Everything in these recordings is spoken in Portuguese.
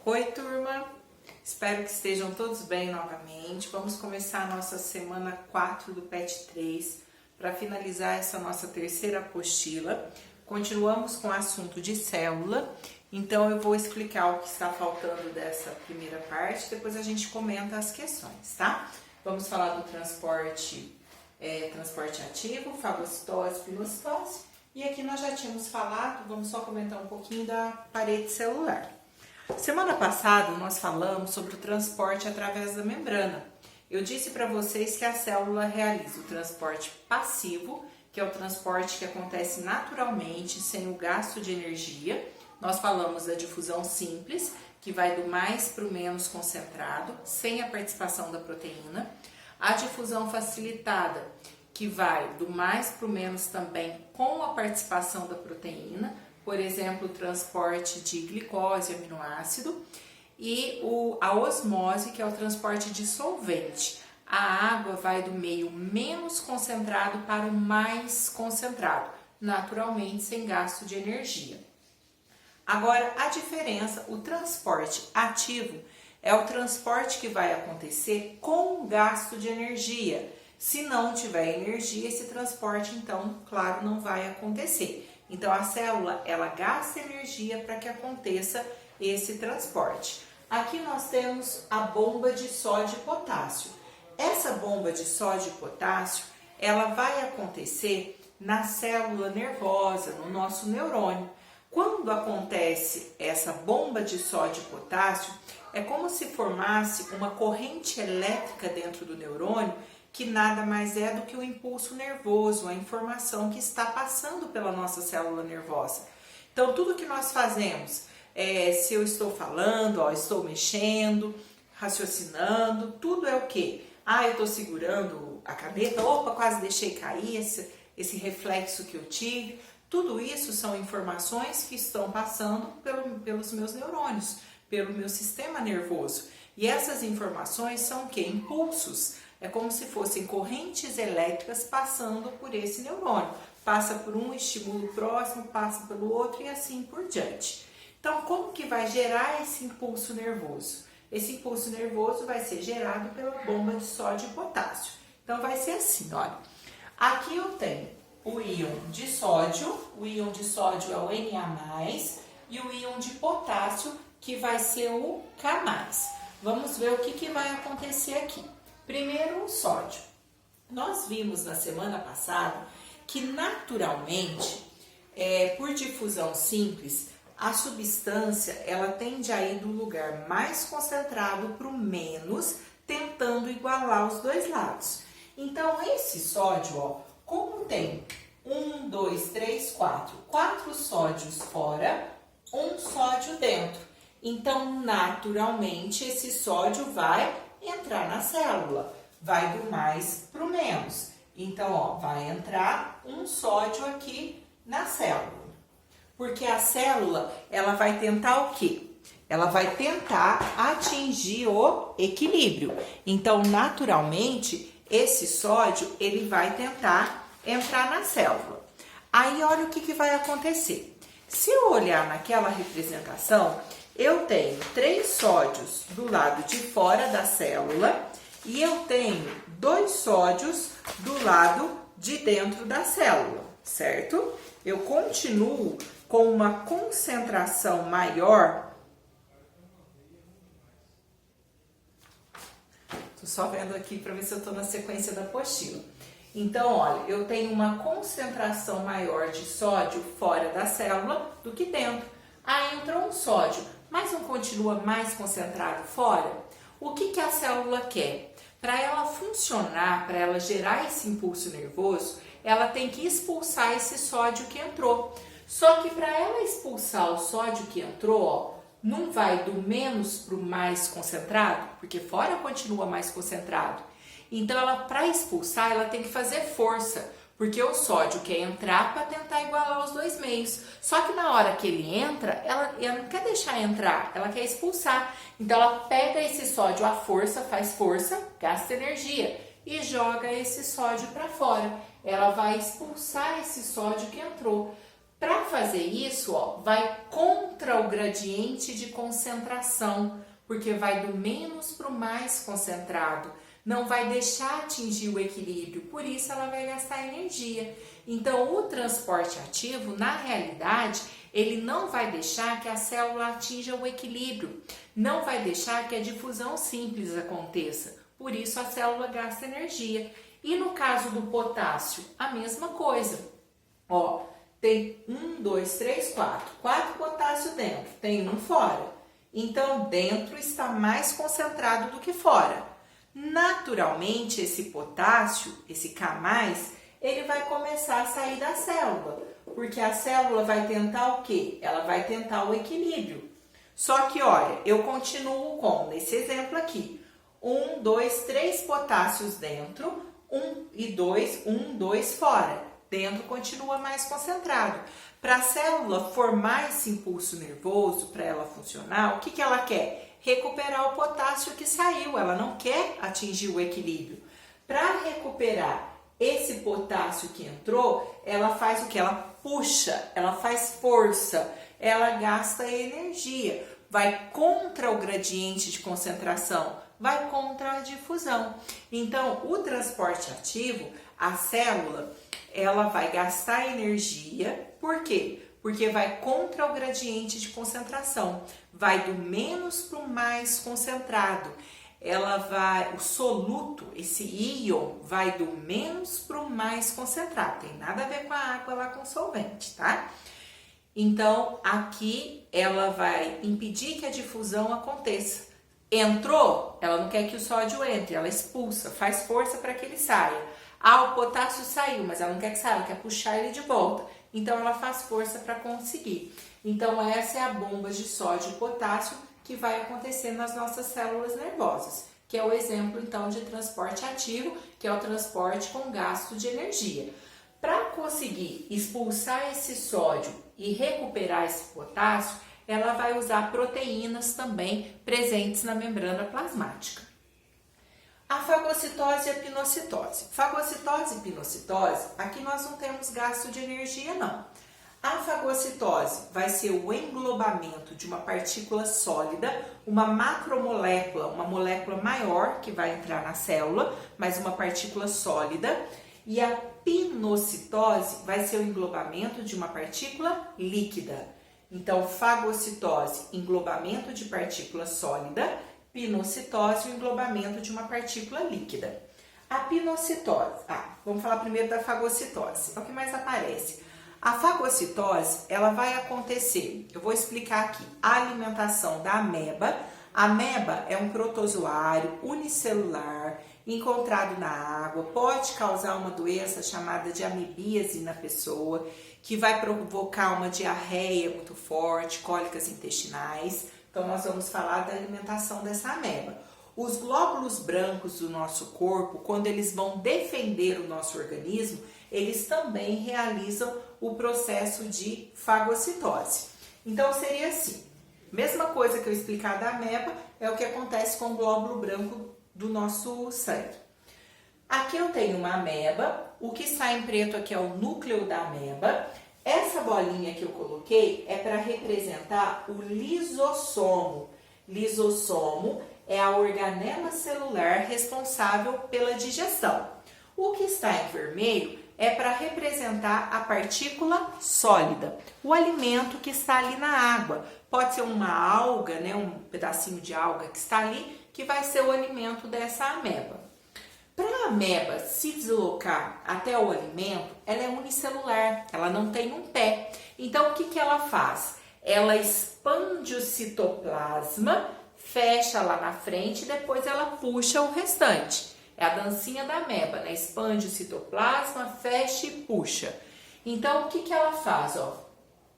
Oi, turma! Espero que estejam todos bem novamente. Vamos começar a nossa semana 4 do PET 3 para finalizar essa nossa terceira apostila. Continuamos com o assunto de célula, então eu vou explicar o que está faltando dessa primeira parte, depois a gente comenta as questões, tá? Vamos falar do transporte ativo, fagocitose, pilocitose, e aqui nós já tínhamos falado, vamos só comentar um pouquinho da parede celular. Semana passada nós falamos sobre o transporte através da membrana. Eu disse para vocês que a célula realiza o transporte passivo, que é o transporte que acontece naturalmente, sem o gasto de energia. Nós falamos da difusão simples, que vai do mais para o menos concentrado, sem a participação da proteína. A difusão facilitada, que vai do mais para o menos também com a participação da proteína, por exemplo, o transporte de glicose e aminoácido, e a osmose, que é o transporte de solvente. A água vai do meio menos concentrado para o mais concentrado, naturalmente sem gasto de energia. Agora, a diferença, o transporte ativo é o transporte que vai acontecer com gasto de energia. Se não tiver energia, esse transporte, então, claro, não vai acontecer. Então, a célula, ela gasta energia para que aconteça esse transporte. Aqui nós temos a bomba de sódio e potássio. Essa bomba de sódio e potássio, ela vai acontecer na célula nervosa, no nosso neurônio. Quando acontece essa bomba de sódio e potássio, é como se formasse uma corrente elétrica dentro do neurônio, que nada mais é do que o impulso nervoso, a informação que está passando pela nossa célula nervosa. Então, tudo que nós fazemos, se eu estou falando, estou mexendo, raciocinando, tudo é o quê? Eu estou segurando a caneta, quase deixei cair esse reflexo que eu tive. Tudo isso são informações que estão passando pelos meus neurônios, pelo meu sistema nervoso. E essas informações são o quê? Impulsos. É como se fossem correntes elétricas passando por esse neurônio. Passa por um estímulo próximo, passa pelo outro e assim por diante. Então, como que vai gerar esse impulso nervoso? Esse impulso nervoso vai ser gerado pela bomba de sódio e potássio. Então, vai ser assim, olha. Aqui eu tenho o íon de sódio é o Na+, e o íon de potássio, que vai ser o K+. Vamos ver o que vai acontecer aqui. Primeiro, o sódio. Nós vimos na semana passada que naturalmente, por difusão simples, a substância ela tende a ir do lugar mais concentrado para o menos, tentando igualar os dois lados. Então, esse sódio, como tem 1, 2, 3, 4 sódios fora, um sódio dentro. Então, naturalmente, esse sódio vai entrar na célula, vai do mais para o menos. Então, vai entrar um sódio aqui na célula. Porque a célula, ela vai tentar o quê? Ela vai tentar atingir o equilíbrio. Então, naturalmente, esse sódio, ele vai tentar entrar na célula. Aí, olha o que vai acontecer. Se eu olhar naquela representação, eu tenho 3 sódios do lado de fora da célula e eu tenho 2 sódios do lado de dentro da célula, certo? Eu continuo com uma concentração maior. Tô só vendo aqui para ver se eu tô na sequência da apostila. Então, olha, eu tenho uma concentração maior de sódio fora da célula do que dentro. Aí entrou um sódio, mas não continua mais concentrado fora? O que a célula quer? Para ela funcionar, para ela gerar esse impulso nervoso, ela tem que expulsar esse sódio que entrou. Só que para ela expulsar o sódio que entrou, não vai do menos para o mais concentrado, porque fora continua mais concentrado. Então, para expulsar, ela tem que fazer força, porque o sódio quer entrar para tentar igualar os dois meios. Só que na hora que ele entra, ela não quer deixar entrar, ela quer expulsar. Então, ela pega esse sódio à força, faz força, gasta energia e joga esse sódio para fora. Ela vai expulsar esse sódio que entrou. Para fazer isso, ó, vai contra o gradiente de concentração, porque vai do menos para o mais concentrado. Não vai deixar atingir o equilíbrio, por isso ela vai gastar energia. Então, o transporte ativo, na realidade, ele não vai deixar que a célula atinja o equilíbrio, não vai deixar que a difusão simples aconteça, por isso a célula gasta energia. E no caso do potássio, a mesma coisa. Ó, tem 1, 2, 3, 4. 4 potássio dentro, tem um fora. Então, dentro está mais concentrado do que fora. Naturalmente, esse potássio, esse K+, ele vai começar a sair da célula, porque a célula vai tentar o quê? Ela vai tentar o equilíbrio. Só que, olha, eu continuo com, nesse exemplo aqui, 1, 2, 3 potássios dentro, 1 e 2, 1, 2 fora. Dentro continua mais concentrado. Para a célula formar esse impulso nervoso, para ela funcionar, o que ela quer? Recuperar o potássio que saiu, ela não quer atingir o equilíbrio. Para recuperar esse potássio que entrou, ela faz o que? Ela puxa, ela faz força, ela gasta energia, vai contra o gradiente de concentração, vai contra a difusão. Então, o transporte ativo, a célula, ela vai gastar energia, por quê? Porque vai contra o gradiente de concentração, vai do menos para o mais concentrado. Ela vai, o soluto, esse íon, vai do menos para o mais concentrado. Tem nada a ver com a água lá com solvente, tá? Então, aqui ela vai impedir que a difusão aconteça. Entrou, ela não quer que o sódio entre, ela expulsa, faz força para que ele saia. Ah, o potássio saiu, mas ela não quer que saia, ela quer puxar ele de volta. Então, ela faz força para conseguir. Então, essa é a bomba de sódio e potássio que vai acontecer nas nossas células nervosas, que é o exemplo, então, de transporte ativo, que é o transporte com gasto de energia. Para conseguir expulsar esse sódio e recuperar esse potássio, ela vai usar proteínas também presentes na membrana plasmática. A fagocitose e a pinocitose. Fagocitose e pinocitose, aqui nós não temos gasto de energia, não. A fagocitose vai ser o englobamento de uma partícula sólida, uma macromolécula, uma molécula maior que vai entrar na célula, mas uma partícula sólida. E a pinocitose vai ser o englobamento de uma partícula líquida. Então, fagocitose, englobamento de partícula sólida, pinocitose, o englobamento de uma partícula líquida. A pinocitose, vamos falar primeiro da fagocitose, é o que mais aparece. A fagocitose, ela vai acontecer, eu vou explicar aqui, a alimentação da ameba. A ameba é um protozoário unicelular, encontrado na água, pode causar uma doença chamada de amebíase na pessoa, que vai provocar uma diarreia muito forte, cólicas intestinais. Então, nós vamos falar da alimentação dessa ameba. Os glóbulos brancos do nosso corpo, quando eles vão defender o nosso organismo, eles também realizam o processo de fagocitose. Então, seria assim, mesma coisa que eu explicar da ameba, é o que acontece com o glóbulo branco do nosso sangue. Aqui eu tenho uma ameba, o que está em preto aqui é o núcleo da ameba. Essa bolinha que eu coloquei é para representar o lisossomo. Lisossomo é a organela celular responsável pela digestão. O que está em vermelho é para representar a partícula sólida, o alimento que está ali na água. Pode ser uma alga, né, um pedacinho de alga que está ali, que vai ser o alimento dessa ameba. Para a ameba se deslocar até o alimento, ela é unicelular, ela não tem um pé. Então, o que ela faz? Ela expande o citoplasma, fecha lá na frente e depois ela puxa o restante. É a dancinha da ameba, né? Expande o citoplasma, fecha e puxa. Então, o que ela faz? Ó?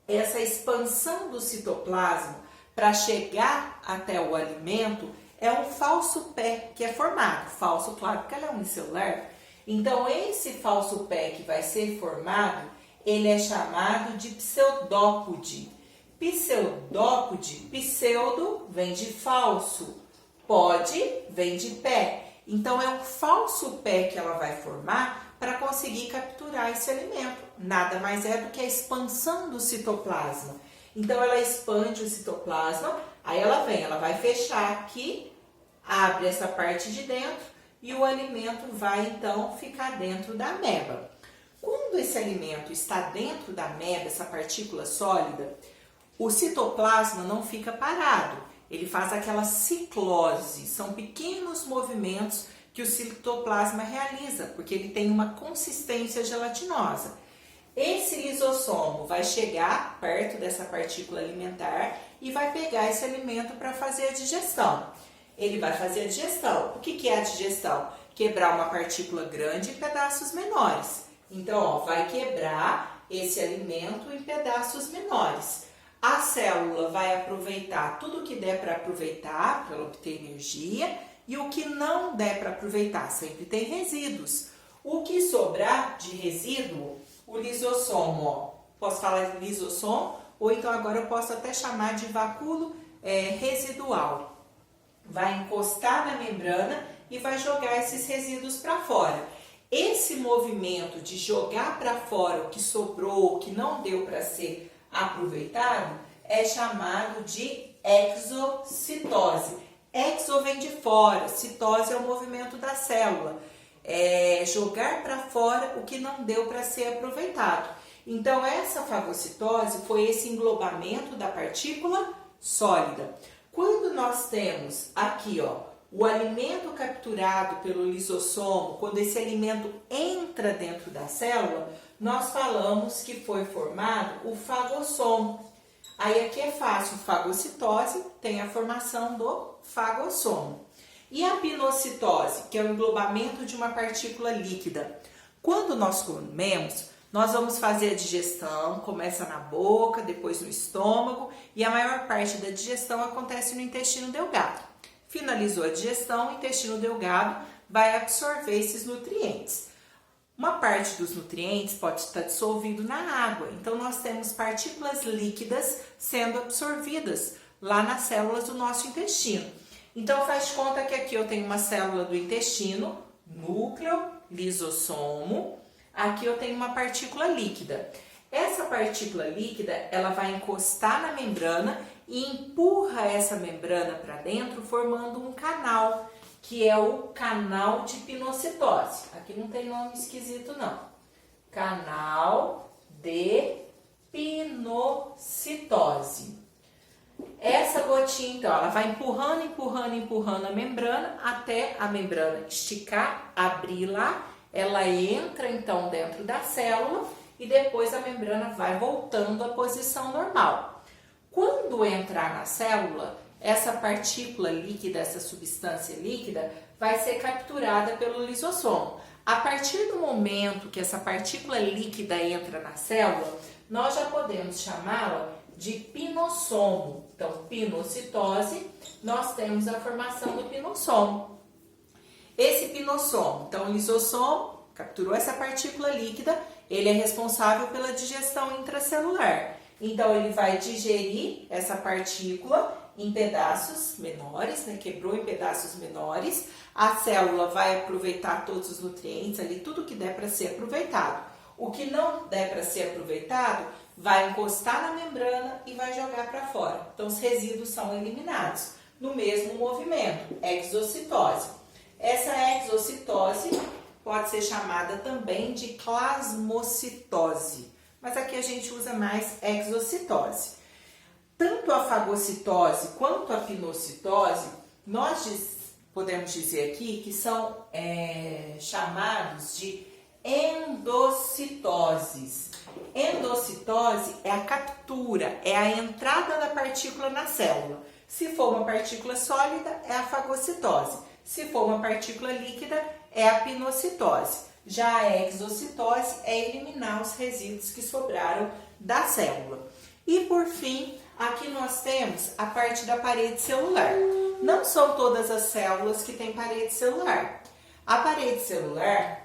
Essa expansão do citoplasma para chegar até o alimento é um falso pé que é formado. Falso, claro, porque ela é unicelular. Então, esse falso pé que vai ser formado, ele é chamado de pseudópode. Pseudópode, pseudo vem de falso, pode vem de pé. Então, é um falso pé que ela vai formar para conseguir capturar esse alimento. Nada mais é do que a expansão do citoplasma. Então ela expande o citoplasma, aí ela vai fechar aqui, abre essa parte de dentro e o alimento vai então ficar dentro da ameba. Quando esse alimento está dentro da ameba, essa partícula sólida, o citoplasma não fica parado, ele faz aquela ciclose, são pequenos movimentos que o citoplasma realiza, porque ele tem uma consistência gelatinosa. Esse lisossomo vai chegar perto dessa partícula alimentar e vai pegar esse alimento para fazer a digestão. Ele vai fazer a digestão. O que é a digestão? Quebrar uma partícula grande em pedaços menores. Então, ó, vai quebrar esse alimento em pedaços menores. A célula vai aproveitar tudo que der para aproveitar, para obter energia, e o que não der para aproveitar, sempre tem resíduos. O que sobrar de resíduo, o lisossomo, ó, posso falar de lisossomo, ou então agora eu posso até chamar de vacúolo residual. Vai encostar na membrana e vai jogar esses resíduos para fora. Esse movimento de jogar para fora o que sobrou, o que não deu para ser aproveitado, é chamado de exocitose. Exo vem de fora, citose é o movimento da célula. É jogar para fora o que não deu para ser aproveitado. Então, essa fagocitose foi esse englobamento da partícula sólida. Quando nós temos aqui, ó, o alimento capturado pelo lisossomo, quando esse alimento entra dentro da célula, nós falamos que foi formado o fagossomo. Aí aqui é fácil, fagocitose tem a formação do fagossomo. E a pinocitose, que é o englobamento de uma partícula líquida. Quando nós comemos, nós vamos fazer a digestão, começa na boca, depois no estômago, e a maior parte da digestão acontece no intestino delgado. Finalizou a digestão, o intestino delgado vai absorver esses nutrientes. Uma parte dos nutrientes pode estar dissolvido na água, então nós temos partículas líquidas sendo absorvidas lá nas células do nosso intestino. Então faz de conta que aqui eu tenho uma célula do intestino, núcleo, lisossomo, aqui eu tenho uma partícula líquida. Essa partícula líquida, ela vai encostar na membrana e empurra essa membrana para dentro, formando um canal, que é o canal de pinocitose. Aqui não tem nome esquisito, não. Canal de pinocitose. Essa gotinha, então, ela vai empurrando a membrana até a membrana esticar, abrir lá. Ela entra, então, dentro da célula e depois a membrana vai voltando à posição normal. Quando entrar na célula, essa partícula líquida, essa substância líquida, vai ser capturada pelo lisossomo. A partir do momento que essa partícula líquida entra na célula, nós já podemos chamá-la de pinossomo. Então, pinocitose, nós temos a formação do pinossomo. Esse pinossomo, então o lisossomo capturou essa partícula líquida, ele é responsável pela digestão intracelular. Então, ele vai digerir essa partícula em pedaços menores, né? Quebrou em pedaços menores. A célula vai aproveitar todos os nutrientes ali, tudo que der para ser aproveitado. O que não der para ser aproveitado, vai encostar na membrana e vai jogar para fora. Então, os resíduos são eliminados no mesmo movimento, exocitose. Essa exocitose pode ser chamada também de plasmocitose, mas aqui a gente usa mais exocitose. Tanto a fagocitose quanto a pinocitose, nós podemos dizer aqui que são chamados de endocitoses. Endocitose é a captura, é a entrada da partícula na célula. Se for uma partícula sólida, é a fagocitose. Se for uma partícula líquida, é a pinocitose. Já a exocitose é eliminar os resíduos que sobraram da célula. E por fim, aqui nós temos a parte da parede celular. Não são todas as células que têm parede celular. A parede celular,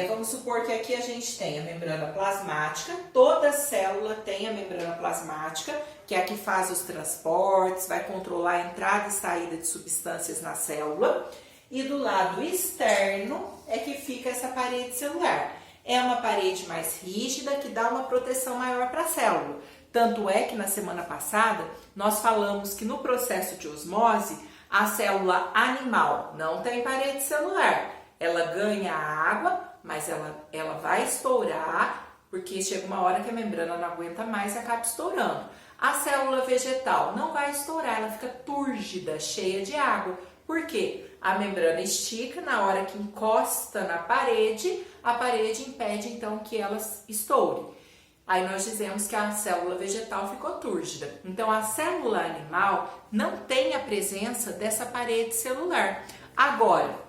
vamos supor que aqui a gente tem a membrana plasmática. Toda célula tem a membrana plasmática, que é a que faz os transportes, vai controlar a entrada e saída de substâncias na célula. e do lado externo é que fica essa parede celular. É uma parede mais rígida que dá uma proteção maior para a célula. Tanto é que na semana passada nós falamos que no processo de osmose a célula animal não tem parede celular. Ela ganha água, mas ela vai estourar, porque chega uma hora que a membrana não aguenta mais e acaba estourando. A célula vegetal não vai estourar, ela fica túrgida, cheia de água. Por quê? A membrana estica, na hora que encosta na parede, a parede impede então que ela estoure. Aí nós dizemos que a célula vegetal ficou túrgida. Então a célula animal não tem a presença dessa parede celular. Agora,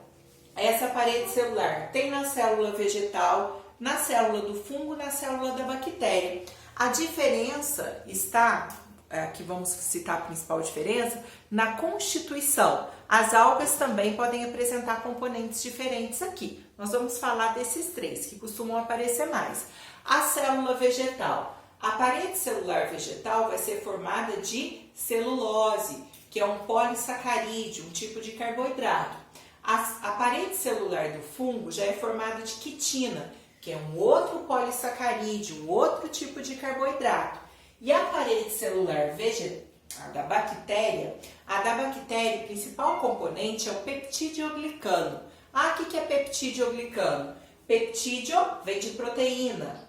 essa parede celular tem na célula vegetal, na célula do fungo, na célula da bactéria. A diferença está, aqui vamos citar a principal diferença, na constituição. As algas também podem apresentar componentes diferentes aqui. Nós vamos falar desses três que costumam aparecer mais. A célula vegetal. A parede celular vegetal vai ser formada de celulose, que é um polissacarídeo, um tipo de carboidrato. A parede celular do fungo já é formada de quitina, que é um outro polissacarídeo, um outro tipo de carboidrato. E a parede celular vegetal, a da bactéria, o principal componente é o peptidioglicano. O que é peptidioglicano? Peptídeo vem de proteína,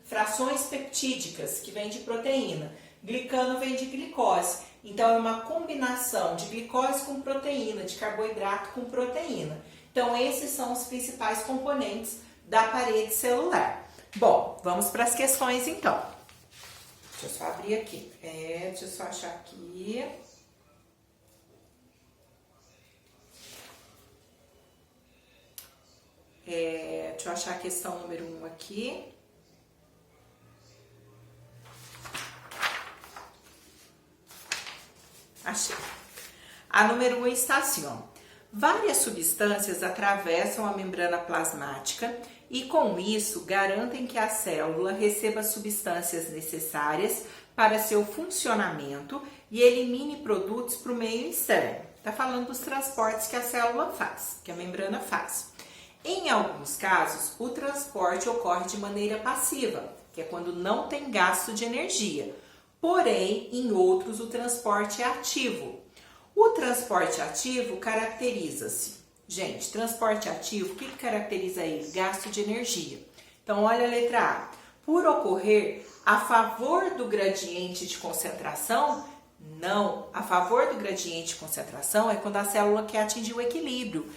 frações peptídicas, que vem de proteína. Glicano vem de glicose. Então, é uma combinação de glicose com proteína, de carboidrato com proteína. Então, esses são os principais componentes da parede celular. Bom, vamos para as questões então. Deixa eu só abrir aqui. Deixa eu só achar aqui. Deixa eu achar a questão número 1 aqui. Achei. A número 1 está assim, ó. Várias substâncias atravessam a membrana plasmática e, com isso, garantem que a célula receba substâncias necessárias para seu funcionamento e elimine produtos para o meio externo. Está falando dos transportes que a célula faz, que a membrana faz. Em alguns casos, o transporte ocorre de maneira passiva, que é quando não tem gasto de energia. Porém, em outros, o transporte é ativo. O transporte ativo caracteriza-se. Gente, transporte ativo, o que caracteriza ele? Gasto de energia. Então, olha a letra A. Por ocorrer a favor do gradiente de concentração? Não. A favor do gradiente de concentração é quando a célula quer atingir o equilíbrio.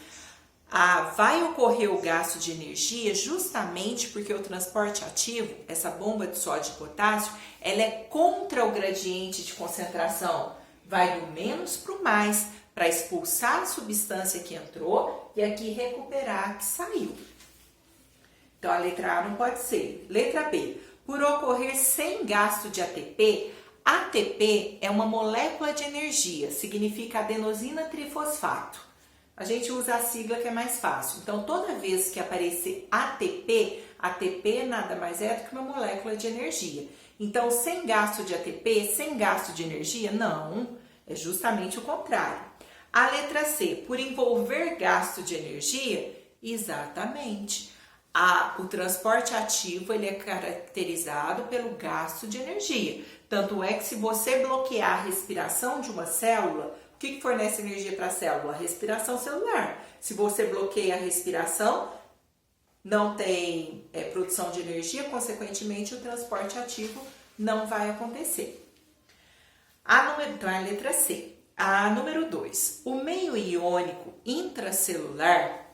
Vai ocorrer o gasto de energia justamente porque o transporte ativo, essa bomba de sódio e potássio, ela é contra o gradiente de concentração. Vai do menos para o mais, para expulsar a substância que entrou e aqui recuperar a que saiu. Então, a letra A não pode ser. Letra B. Por ocorrer sem gasto de ATP, ATP é uma molécula de energia, significa adenosina trifosfato. A gente usa a sigla que é mais fácil. Então, toda vez que aparecer ATP, ATP nada mais é do que uma molécula de energia. Então, sem gasto de ATP, sem gasto de energia? Não, é justamente o contrário. A letra C, por envolver gasto de energia? Exatamente. O transporte ativo ele é caracterizado pelo gasto de energia. Tanto é que se você bloquear a respiração de uma célula, o que fornece energia para a célula? A respiração celular. Se você bloqueia a respiração, não tem produção de energia, consequentemente o transporte ativo não vai acontecer. Então, é a letra C. A número 2. O meio iônico intracelular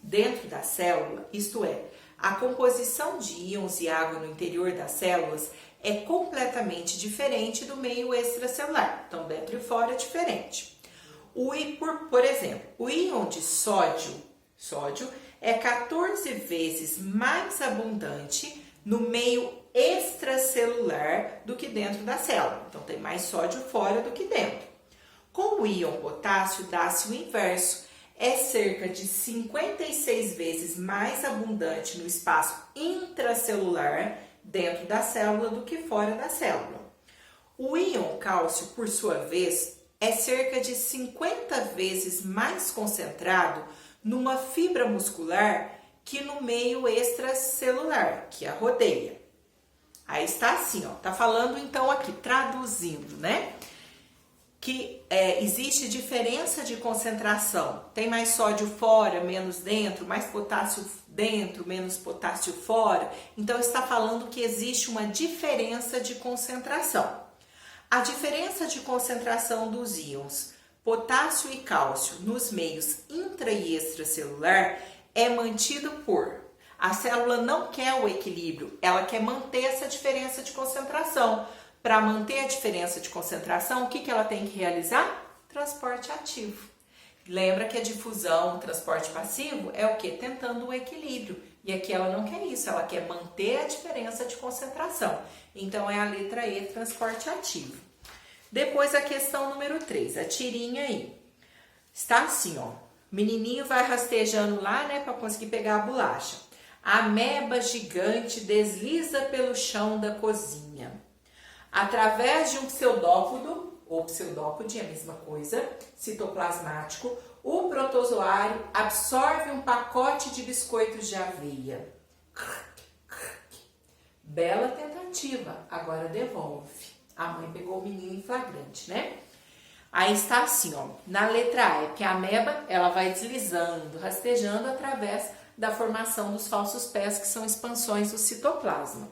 dentro da célula, isto é, a composição de íons e água no interior das células é completamente diferente do meio extracelular. Então, dentro e fora é diferente. Por exemplo, o íon de sódio é 14 vezes mais abundante no meio extracelular do que dentro da célula. Então, tem mais sódio fora do que dentro. Com o íon potássio, dá-se o inverso. É cerca de 56 vezes mais abundante no espaço intracelular dentro da célula do que fora da célula. O íon cálcio, por sua vez, é cerca de 50 vezes mais concentrado numa fibra muscular que no meio extracelular, que a rodeia. Aí está assim, ó, tá falando então aqui, traduzindo, né? Que existe diferença de concentração. Tem mais sódio fora, menos dentro, mais potássio dentro, menos potássio fora. Então está falando que existe uma diferença de concentração. A diferença de concentração dos íons potássio e cálcio nos meios intra e extracelular é mantido por... A célula não quer o equilíbrio, ela quer manter essa diferença de concentração. Para manter a diferença de concentração, o que ela tem que realizar? Transporte ativo. Lembra que a difusão, o transporte passivo, é o quê? Tentando o equilíbrio. E aqui ela não quer isso, ela quer manter a diferença de concentração. Então, é a letra E, transporte ativo. Depois, a questão número 3, a tirinha aí. Está assim, ó. Menininho vai rastejando lá, né, para conseguir pegar a bolacha. A ameba gigante desliza pelo chão da cozinha. Através de um pseudópodo, ou pseudópode, é a mesma coisa, citoplasmático, o protozoário absorve um pacote de biscoitos de aveia. Bela tentativa, agora devolve. A mãe pegou o menino em flagrante, né? Aí está assim, ó, na letra A, é que a ameba, ela vai deslizando, rastejando através da formação dos falsos pés, que são expansões do citoplasma.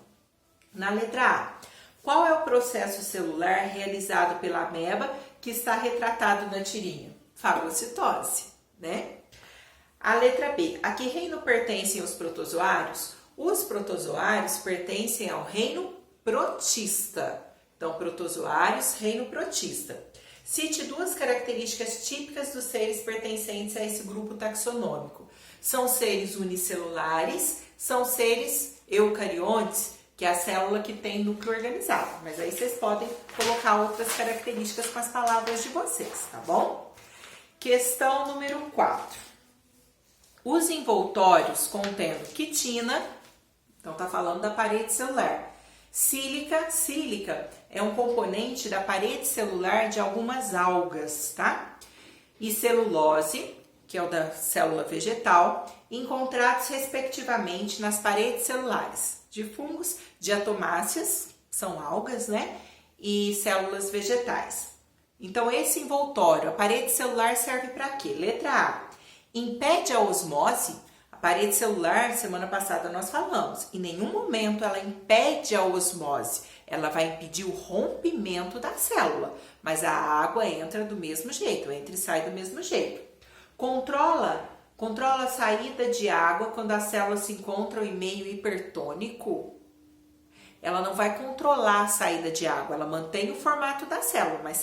Na letra A, qual é o processo celular realizado pela ameba que está retratado na tirinha? Fagocitose, né? A letra B, a que reino pertencem os protozoários? Os protozoários pertencem ao reino protista. Então, protozoários, reino protista. Cite duas características típicas dos seres pertencentes a esse grupo taxonômico. São seres unicelulares, são seres eucariontes, que é a célula que tem núcleo organizado. Mas aí vocês podem colocar outras características com as palavras de vocês, tá bom? Questão número 4. Os envoltórios contendo quitina, então tá falando da parede celular. Sílica é um componente da parede celular de algumas algas, tá? E celulose, que é o da célula vegetal, encontrados respectivamente nas paredes celulares de fungos, diatomáceas, são algas, né? E células vegetais. Então, esse envoltório, a parede celular serve para quê? Letra A, impede a osmose. A parede celular, semana passada nós falamos, em nenhum momento ela impede a osmose, ela vai impedir o rompimento da célula, mas a água entra do mesmo jeito, entra e sai do mesmo jeito. Controla a saída de água quando as células se encontram em meio hipertônico. Ela não vai controlar a saída de água, ela mantém o formato da célula, mas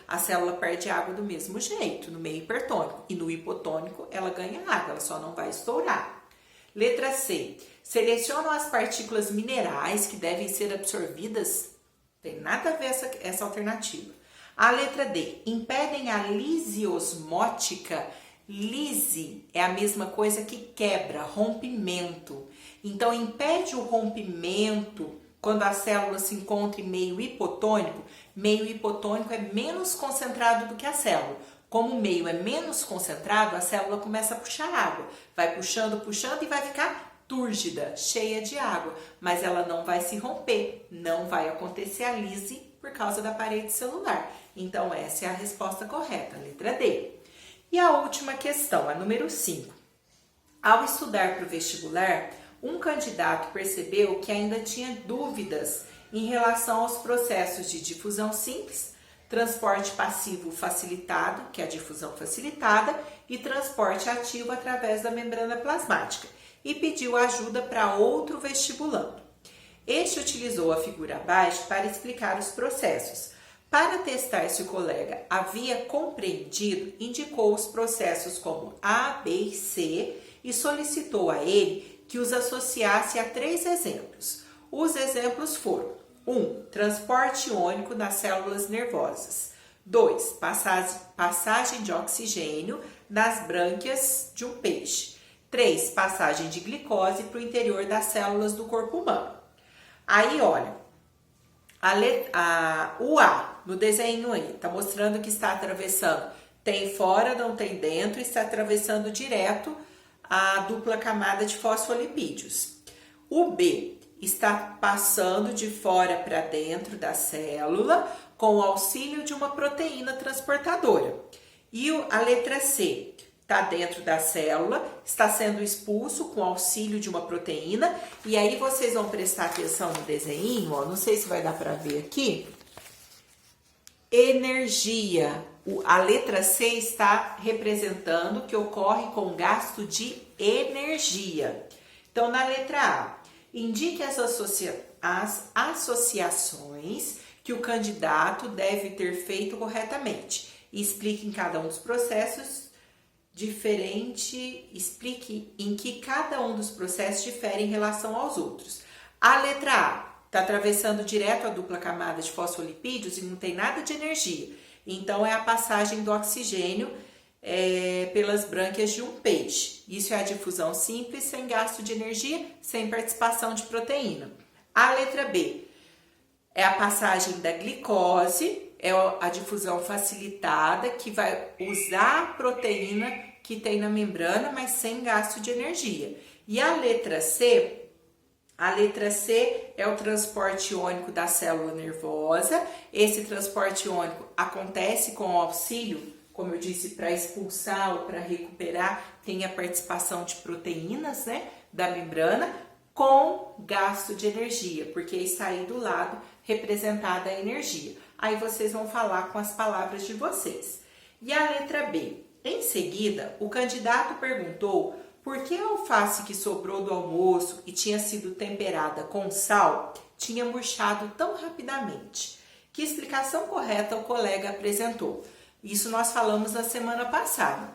a célula perde água do mesmo jeito, no meio hipertônico. E no hipotônico ela ganha água, ela só não vai estourar. Letra C. Selecionam as partículas minerais que devem ser absorvidas. Tem nada a ver essa alternativa. A letra D. Impedem a lise osmótica. Lise é a mesma coisa que quebra, rompimento. Então, impede o rompimento quando a célula se encontra em meio hipotônico. Meio hipotônico é menos concentrado do que a célula. Como o meio é menos concentrado, a célula começa a puxar água. Vai puxando e vai ficar túrgida, cheia de água. Mas ela não vai se romper, não vai acontecer a lise por causa da parede celular. Então, essa é a resposta correta, letra D. E a última questão, a número 5. Ao estudar para o vestibular, um candidato percebeu que ainda tinha dúvidas em relação aos processos de difusão simples, transporte passivo facilitado, que é a difusão facilitada, e transporte ativo através da membrana plasmática, e pediu ajuda para outro vestibulando. Este utilizou a figura abaixo para explicar os processos. Para testar se o colega havia compreendido, indicou os processos como A, B e C e solicitou a ele que os associasse a 3 exemplos. Os exemplos foram: 1. Transporte iônico nas células nervosas. 2. Passagem de oxigênio nas brânquias de um peixe. 3. Passagem de glicose para o interior das células do corpo humano. Aí, olha, o A, no desenho aí, tá mostrando que está atravessando, tem fora, não tem dentro, está atravessando direto a dupla camada de fosfolipídios. O B está passando de fora para dentro da célula com o auxílio de uma proteína transportadora. E a letra C está dentro da célula, está sendo expulso com o auxílio de uma proteína. E aí vocês vão prestar atenção no desenho, ó, não sei se vai dar para ver aqui. Energia. A letra C está representando que ocorre com gasto de energia. Então, na letra A, indique as associações que o candidato deve ter feito corretamente. E explique em cada um dos processos explique em que cada um dos processos difere em relação aos outros. A letra A está atravessando direto a dupla camada de fosfolipídios e não tem nada de energia. Então, é a passagem do oxigênio pelas brânquias de um peixe. Isso é a difusão simples, sem gasto de energia, sem participação de proteína. A letra B é a passagem da glicose, é a difusão facilitada, que vai usar a proteína que tem na membrana, mas sem gasto de energia. E a letra C é o transporte iônico da célula nervosa. Esse transporte iônico acontece com o auxílio, como eu disse, para expulsar ou para recuperar, tem a participação de proteínas, né, da membrana, com gasto de energia, porque está aí do lado representada a energia. Aí vocês vão falar com as palavras de vocês. E a letra B. Em seguida, o candidato perguntou por que a alface que sobrou do almoço e tinha sido temperada com sal tinha murchado tão rapidamente. Que explicação correta o colega apresentou? Isso nós falamos na semana passada.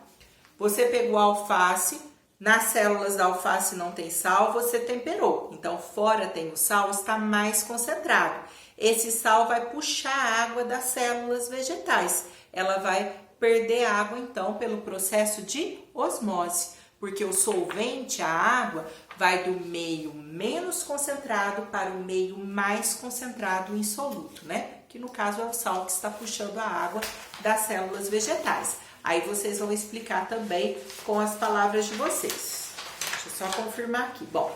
Você pegou a alface, nas células da alface não tem sal, você temperou. Então, fora tem o sal, está mais concentrado. Esse sal vai puxar a água das células vegetais. Ela vai perder água, então, pelo processo de osmose, porque o solvente, a água, vai do meio menos concentrado para o meio mais concentrado insoluto, né? Que no caso é o sal que está puxando a água das células vegetais. Aí vocês vão explicar também com as palavras de vocês. Deixa eu só confirmar aqui. Bom,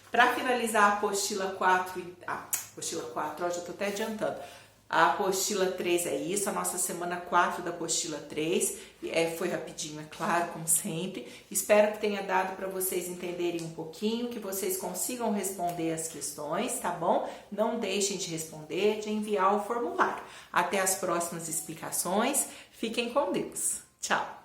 para finalizar a apostila 4, apostila 4, ó, já estou até adiantando. A apostila 3 é isso, a nossa semana 4 da apostila 3. Foi rapidinho, é claro, como sempre. Espero que tenha dado para vocês entenderem um pouquinho, que vocês consigam responder as questões, tá bom? Não deixem de responder, de enviar o formulário. Até as próximas explicações. Fiquem com Deus. Tchau!